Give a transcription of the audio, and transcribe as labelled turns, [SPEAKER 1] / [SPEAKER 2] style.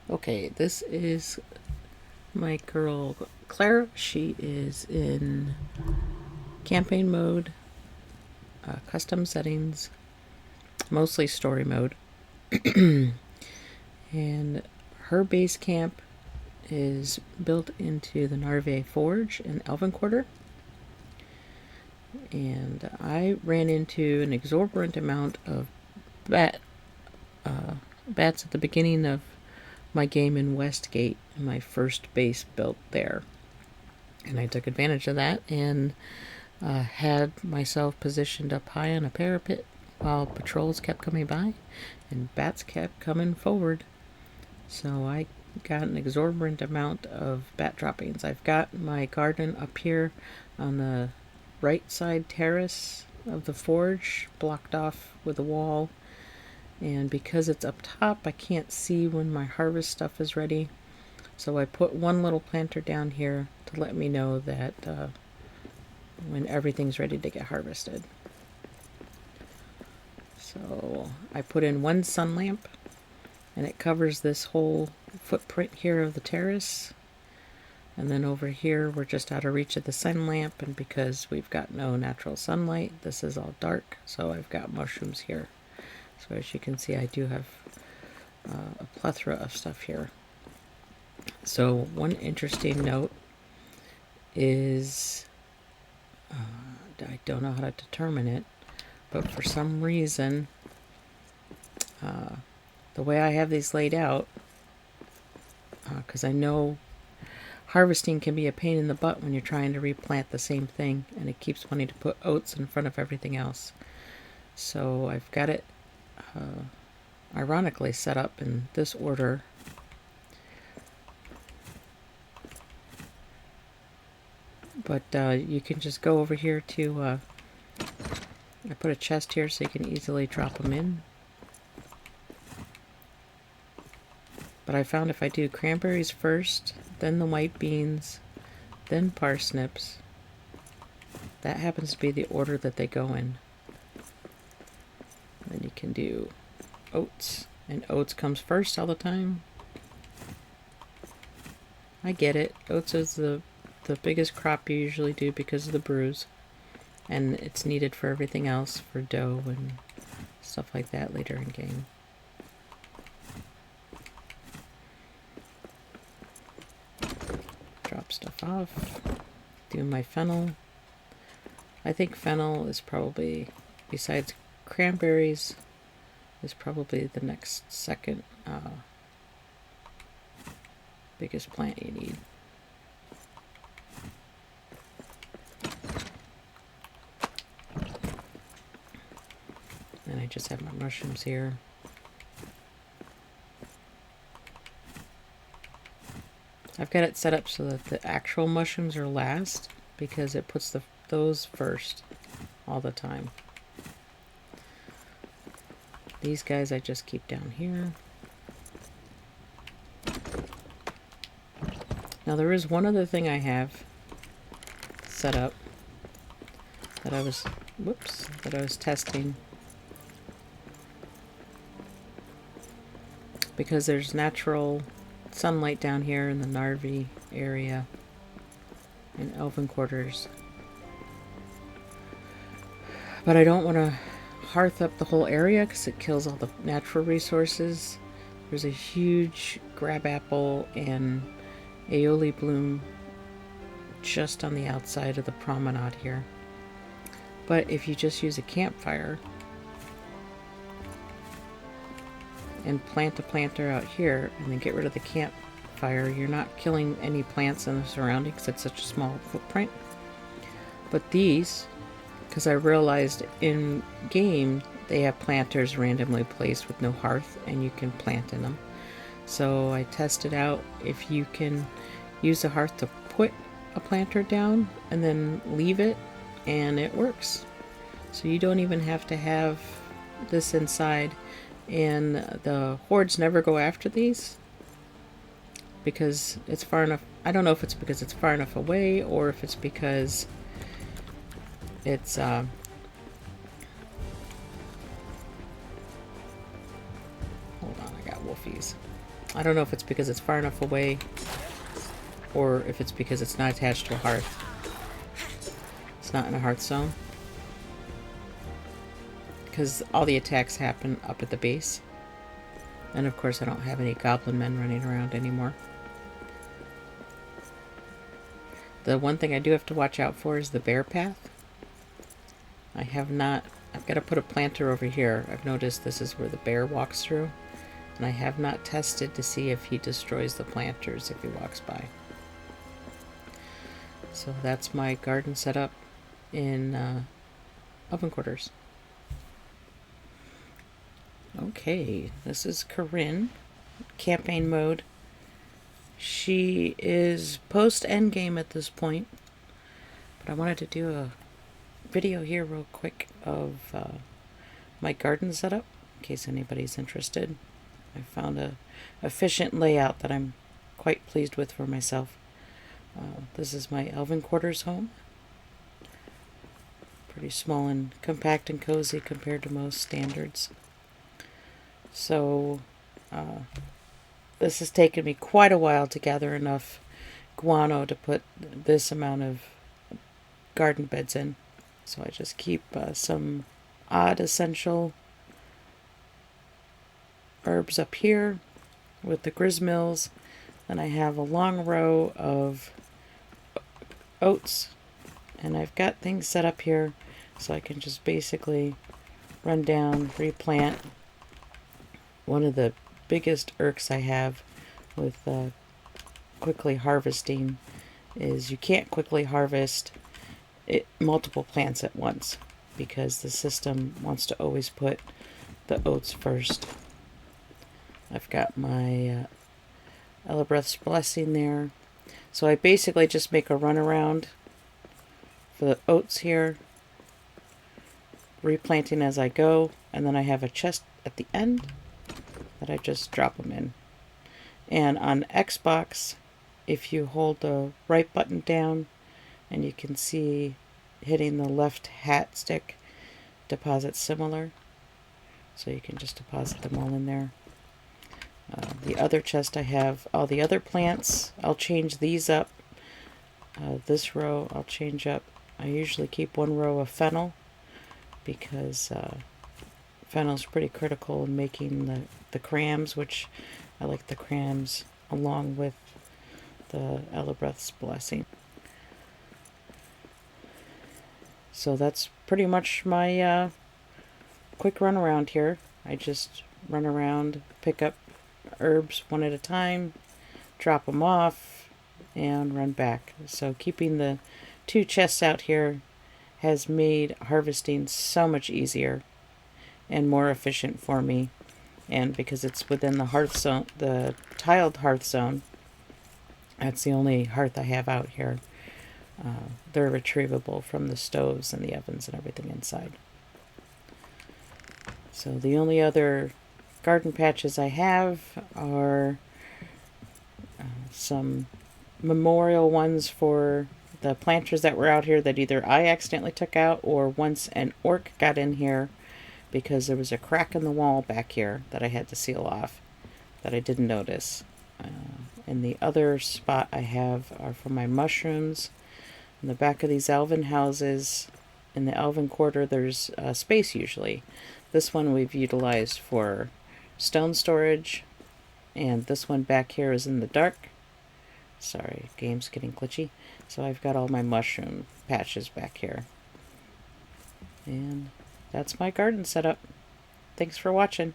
[SPEAKER 1] Okay, this is my girl Klara. She is in campaign mode, custom settings, mostly story mode. And her base camp is built into the LOTR Forge in Elven Quarter. And I ran into an exorbitant amount of bats at the beginning of my game in Westgate, my first base built there. And I took advantage of that and had myself positioned up high on a parapet while patrols kept coming by and bats kept coming forward. So I got an exorbitant amount of bat droppings. I've got my garden up here on the right side terrace of the forge, blocked off with a wall. And because it's up top, I can't see when my harvest stuff is ready. So I put one little planter down here to let me know that when everything's ready to get harvested. So I put in one sun lamp, and it covers this whole footprint here of the terrace. And then over here, we're just out of reach of the sun lamp, and because we've got no natural sunlight, this is all dark, so I've got mushrooms here. So as you can see, I do have a plethora of stuff here. So one interesting note is, I don't know how to determine it, but for some reason, the way I have these laid out, because I know harvesting can be a pain in the butt when you're trying to replant the same thing, and it keeps wanting to put oats in front of everything else. So I've got it ironically set up in this order. But you can just go over here to, I put a chest here so you can easily drop them in. But I found if I do cranberries first, then the white beans, then parsnips, that happens to be the order that they go in. Then you can do oats, and oats comes first all the time. I get it. Oats is the biggest crop you usually do because of the brews, and it's needed for everything else, for dough and stuff like that later in game. Drop stuff off. Do my fennel. I think fennel is probably, besides cranberries, is probably the next second biggest plant you need. And I just have my mushrooms here. I've got it set up so that the actual mushrooms are last, because it puts those first all the time. These guys I just keep down here. Now there is one other thing I have set up that I was testing, because there's natural sunlight down here in the Narvi area in Elven Quarters. But I don't want to hearth up the whole area because it kills all the natural resources. There's a huge crabapple and aioli bloom just on the outside of the promenade here. But if you just use a campfire and plant a planter out here and then get rid of the campfire, you're not killing any plants in the surroundings. It's such a small footprint. But these, because I realized in game they have planters randomly placed with no hearth, and you can plant in them. So I tested out if you can use the hearth to put a planter down and then leave it, and it works. So you don't even have to have this inside, and the hordes never go after these because it's far enough. I don't know if it's because it's far enough away or if it's because it's hold on, I got wolfies. I don't know if it's because it's far enough away or if it's because it's not attached to a hearth. It's not in a hearth zone. Because all the attacks happen up at the base. And of course I don't have any goblin men running around anymore. The one thing I do have to watch out for is the bear path. I've got to put a planter over here. I've noticed this is where the bear walks through. And I have not tested to see if he destroys the planters if he walks by. So that's my garden setup in oven quarters. Okay, this is Karryn, campaign mode. She is post-endgame at this point, but I wanted to do a video here real quick of my garden setup, in case anybody's interested. I found a efficient layout that I'm quite pleased with for myself. This is my elven quarters home. Pretty small and compact and cozy compared to most standards. So this has taken me quite a while to gather enough guano to put this amount of garden beds in. So I just keep some odd essential herbs up here with the gristmills. Then I have a long row of oats, and I've got things set up here so I can just basically run down, replant. One of the biggest irks I have with quickly harvesting is you can't quickly harvest multiple plants at once because the system wants to always put the oats first. I've got my Elebreath's Blessing there. So I basically just make a runaround for the oats here, replanting as I go, and then I have a chest at the end that I just drop them in. And on Xbox, if you hold the right button down, and you can see hitting the left hat stick, deposit similar. So you can just deposit them all in there. The other chest I have all the other plants. I'll change these up. This row I'll change up. I usually keep one row of fennel because fennel is pretty critical in making the crams, which I like the crams along with the Elebreath's Blessing. So that's pretty much my quick run around here. I just run around, pick up herbs one at a time, drop them off, and run back. So keeping the two chests out here has made harvesting so much easier and more efficient for me. And because it's within the hearth zone, the tiled hearth zone, that's the only hearth I have out here. They're retrievable from the stoves and the ovens and everything inside. So the only other garden patches I have are some memorial ones for the planters that were out here that either I accidentally took out or once an orc got in here because there was a crack in the wall back here that I had to seal off that I didn't notice. And the other spot I have are for my mushrooms. In the back of these elven houses, in the elven quarter, there's space usually. This one we've utilized for stone storage, and this one back here is in the dark. Sorry, game's getting glitchy. So I've got all my mushroom patches back here. And that's my garden setup. Thanks for watching.